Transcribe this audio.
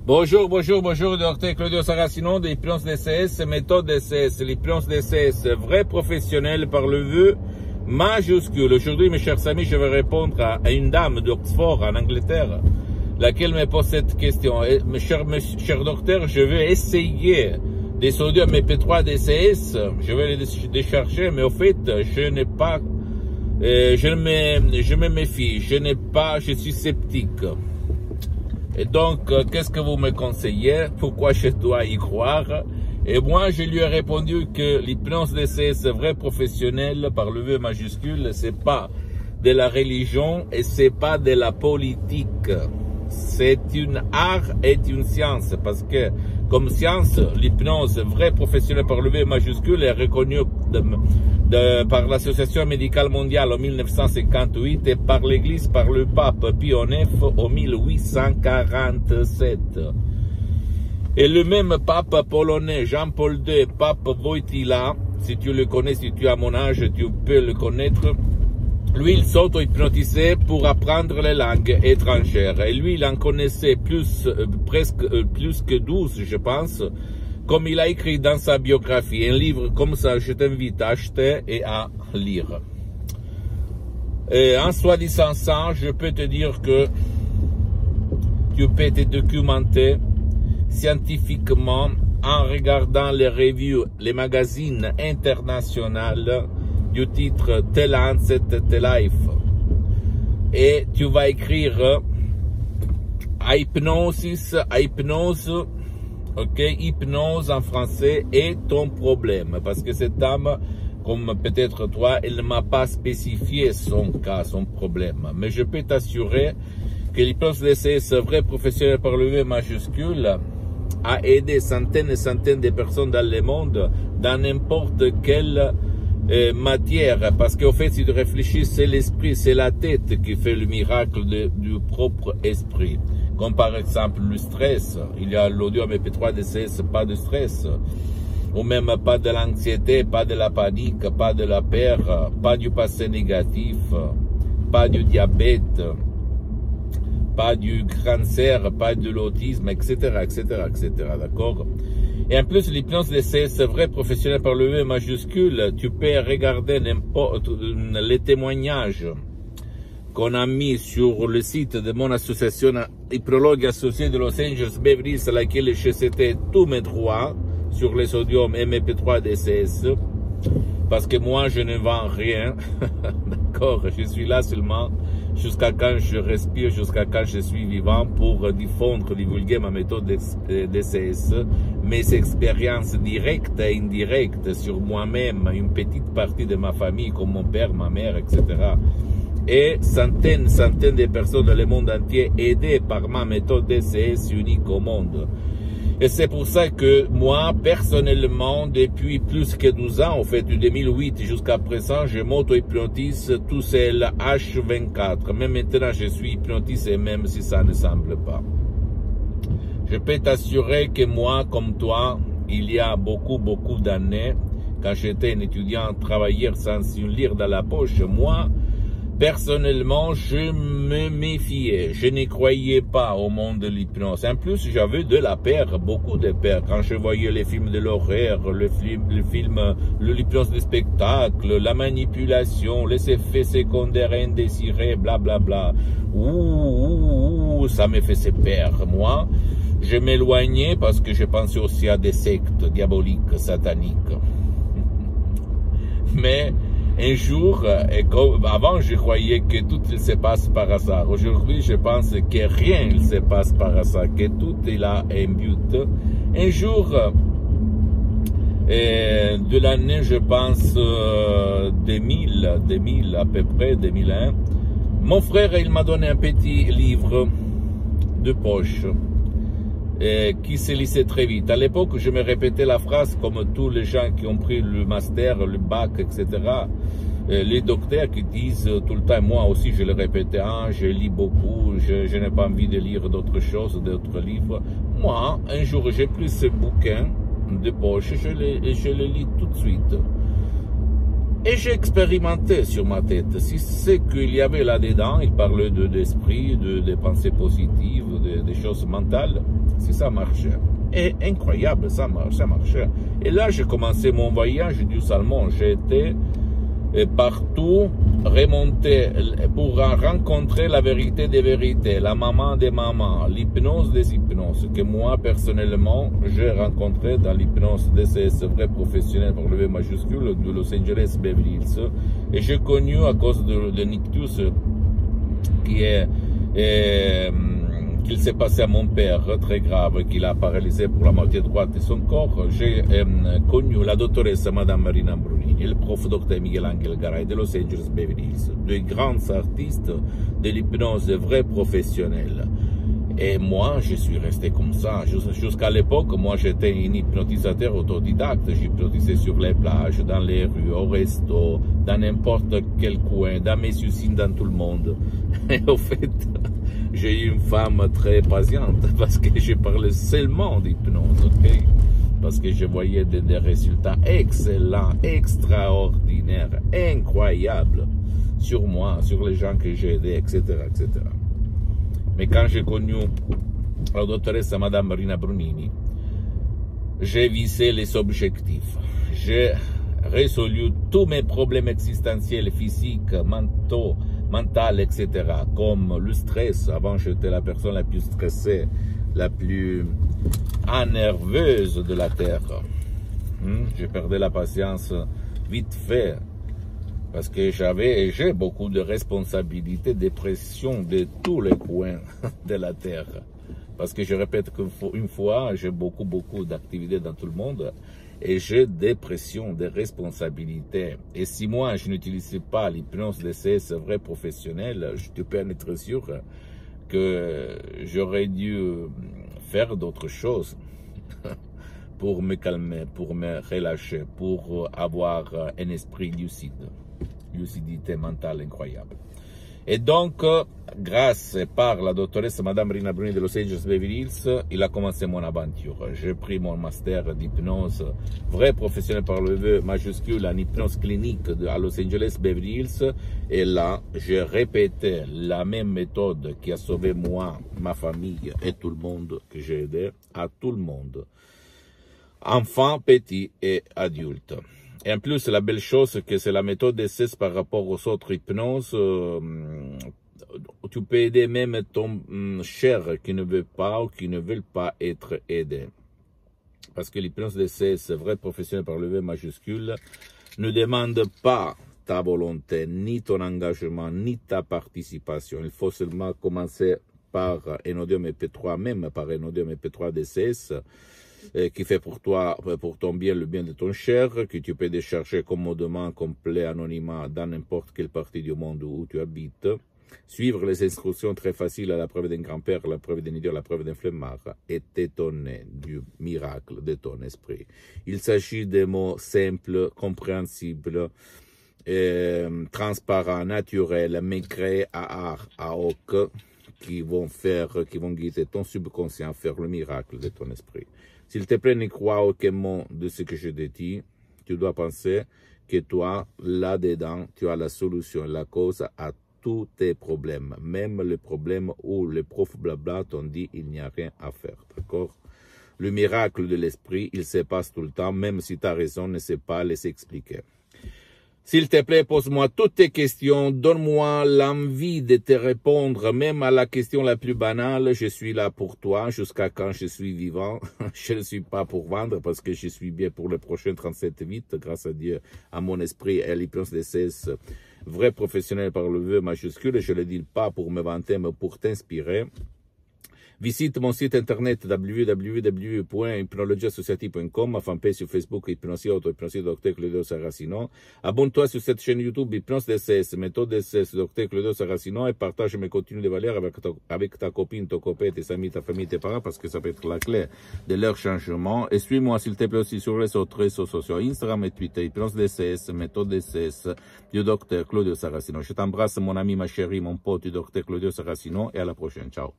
Bonjour, docteur Claudio Saracino de l'hypnose DCS, méthode DCS, l'hypnose DCS, vrai professionnel par le vœu majuscule. Aujourd'hui, mes chers amis, je vais répondre à une dame d'Oxford, en Angleterre, laquelle me pose cette question. Mes chers docteurs, je vais essayer des sodium MP3 DCS, je vais les décharger, mais au fait, je me méfie, je suis sceptique. Et donc, qu'est-ce que vous me conseillez? Pourquoi je dois y croire? Et moi, je lui ai répondu que l'hypnose DCS vrai professionnel par le vœu majuscule, c'est pas de la religion et c'est pas de la politique. C'est une art et une science, parce que comme science, l'hypnose vrai professionnel par le vœu majuscule est reconnue par l'Association médicale mondiale en 1958 et par l'Église, par le pape Pie IX en 1847. Et le même pape polonais, Jean-Paul II, pape Wojtyła, si tu le connais, si tu as mon âge, tu peux le connaître, lui, il s'auto-hypnotisait pour apprendre les langues étrangères. Et lui, il en connaissait presque plus que 12, je pense, comme il a écrit dans sa biographie. Un livre comme ça, je t'invite à acheter et à lire. Et en soi disant ça, je peux te dire que tu peux te documenter scientifiquement en regardant les revues, les magazines internationaux du titre The Lancet, The Life. Et tu vas écrire hypnose, ok, hypnose en français et ton problème. Parce que cette dame, comme peut-être toi, elle ne m'a pas spécifié son cas, son problème. Mais je peux t'assurer que l'hypnose DCS vrai professionnel par le V majuscule a aidé centaines et centaines de personnes dans le monde, dans n'importe quelle matière, parce qu'au fait, si tu réfléchis, c'est l'esprit, c'est la tête qui fait le miracle du propre esprit. Comme par exemple le stress, il y a l'audio MP3 DCS, pas de stress, ou même pas de l'anxiété, pas de la panique, pas de la peur, pas du passé négatif, pas du diabète, pas du cancer, pas de l'autisme, etc., d'accord? Et en plus, l'hypnose DCS vrai professionnel par le V majuscule, tu peux regarder n'importe les témoignages qu'on a mis sur le site de mon association hypnologue associée de Los Angeles Beverly Hills, à laquelle j'ai cédé tous mes droits sur les sodium MP3 DCS, parce que moi, je ne vends rien, d'accord? Je suis là seulement jusqu'à quand je respire, jusqu'à quand je suis vivant, pour diffondre, divulguer ma méthode DCS, mes expériences directes et indirectes sur moi-même, une petite partie de ma famille, comme mon père, ma mère, etc. Et centaines de personnes dans le monde entier aidées par ma méthode DCS unique au monde. Et c'est pour ça que moi, personnellement, depuis plus que 12 ans, en fait, de 2008 jusqu'à présent, je m'auto-hypnotise tout seul H24. Même maintenant, je suis hypnotisé, même si ça ne semble pas. Je peux t'assurer que moi, comme toi, il y a beaucoup d'années, quand j'étais un étudiant travailleur sans une lire dans la poche, moi, personnellement, je me méfiais, je n'y croyais pas au monde de l'hypnose. En plus, j'avais de la peur, beaucoup de peur. Quand je voyais les films de l'horreur, l'hypnose de spectacle, la manipulation, les effets secondaires indésirés, blablabla. Ça me faisait peur, moi. Je m'éloignais parce que je pensais aussi à des sectes diaboliques, sataniques. Mais un jour, avant je croyais que tout se passe par hasard. Aujourd'hui, je pense que rien ne se passe par hasard, que tout est là un but. Un jour, de l'année, je pense, 2000 à peu près, 2001, mon frère, il m'a donné un petit livre de poche qui se lisait très vite. À l'époque, je me répétais la phrase comme tous les gens qui ont pris le master, le bac, etc. Les docteurs qui disent tout le temps, moi aussi je le répétais, je lis beaucoup, je n'ai pas envie de lire d'autres choses, d'autres livres. Moi, un jour, j'ai pris ce bouquin de poche, je le lis tout de suite. Et j'ai expérimenté sur ma tête. Si c'est qu'il y avait là-dedans, il parlait d'esprit, de pensées positives, des choses mentales, si ça marchait. Et incroyable, ça marchait. Et là, j'ai commencé mon voyage du Salmon. J'ai été partout remonter pour rencontrer la vérité des vérités, la maman des mamans, l'hypnose des hypnoses, que moi, personnellement, j'ai rencontré dans l'hypnose DCS vrai professionnel par le V majuscule de Los Angeles Beverly Hills. Et j'ai connu à cause de l'ictus qu'il s'est passé à mon père, très grave, qu'il a paralysé pour la moitié droite de son corps. J'ai connu la doctoresse Madame Marina Brunini et le prof docteur Miguel Angel Garay de Los Angeles Beverly Hills, deux grands artistes de l'hypnose vrais professionnels. Et moi, je suis resté comme ça. Jusqu'à l'époque, moi, j'étais un hypnotisateur autodidacte. J'hypnotisais sur les plages, dans les rues, au resto, dans n'importe quel coin, dans mes usines, dans tout le monde. Et au fait, j'ai eu une femme très patiente parce que je parlais seulement d'hypnose, ok? Parce que je voyais des résultats excellents, extraordinaires, incroyables sur moi, sur les gens que j'ai aidés, etc., etc. Mais quand j'ai connu la doctoresse Madame Marina Brunini, j'ai visé les objectifs. J'ai résolu tous mes problèmes existentiels, physiques, mentaux, etc. Comme le stress. Avant, j'étais la personne la plus stressée, la plus nerveuse de la Terre. J'ai perdu la patience vite fait. Parce que j'avais et j'ai beaucoup de responsabilités, de pression de tous les coins de la Terre. Parce que je répète qu'une fois, j'ai beaucoup d'activités dans tout le monde et j'ai des pressions, des responsabilités. Et si moi, je n'utilisais pas l'hypnose DCS vrai professionnel, je peux en être sûr que j'aurais dû faire d'autres choses pour me calmer, pour me relâcher, pour avoir un esprit lucide. Lucidité mentale incroyable. Et donc, grâce par la doctoresse Madame Marina Brunini de Los Angeles Beverly Hills, il a commencé mon aventure. J'ai pris mon master d'hypnose vrai professionnel par le V majuscule en hypnose clinique à Los Angeles Beverly Hills. Et là, j'ai répété la même méthode qui a sauvé moi, ma famille et tout le monde que j'ai aidé, à tout le monde. Enfants, petits et adultes. Et en plus, la belle chose, que c'est la méthode DCS par rapport aux autres hypnoses. Tu peux aider même ton cher qui ne veut pas ou qui ne veut pas être aidé. Parce que l'hypnose DCS, vrai professionnel par le V majuscule, ne demande pas ta volonté, ni ton engagement, ni ta participation. Il faut seulement commencer par un audio MP3, même par un audio MP3 DCS, qui fait pour toi, pour ton bien, le bien de ton cher, que tu peux décharger commodément, complet, anonymat, dans n'importe quelle partie du monde où tu habites. Suivre les instructions très faciles à la preuve d'un grand-père, à la preuve d'un idiot, à la preuve d'un flemmard, et t'étonner du miracle de ton esprit. Il s'agit de mots simples, compréhensibles, transparents, naturels, mais créés à art, à hoc, qui vont guider ton subconscient à faire le miracle de ton esprit. S'il te plaît, ne crois aucun mot de ce que je te dis. Tu dois penser que toi, là-dedans, tu as la solution, la cause à tous tes problèmes. Même les problèmes où les profs blabla t'ont dit il n'y a rien à faire. D'accord? Le miracle de l'esprit, il se passe tout le temps, même si ta raison ne sait pas les expliquer. S'il te plaît, pose-moi toutes tes questions, donne-moi l'envie de te répondre, même à la question la plus banale. Je suis là pour toi jusqu'à quand je suis vivant. Je ne suis pas pour vendre parce que je suis bien pour le prochain 37-8, grâce à Dieu, à mon esprit et à l'hypnose DCS, vrai professionnel par le V majuscule. Je ne le dis pas pour me vanter, mais pour t'inspirer. Visite mon site internet www.hypnologieassociative.com, ma fanpage sur Facebook Hypnosie Auto-Hypnosie Dr Claudio Saracino. Abonne-toi sur cette chaîne YouTube Hypnose DCS, méthode DCS Dr Claudio Saracino et partage mes contenus de valeur avec ta copine, ton copain, tes amis, ta famille, tes parents parce que ça peut être la clé de leur changement. Et suis-moi s'il te plaît aussi sur les autres réseaux sociaux, Instagram et Twitter, Hypnose DCS, méthode DCS du Dr Claudio Saracino. Je t'embrasse mon ami, ma chérie, mon pote du Dr Claudio Saracino et à la prochaine. Ciao.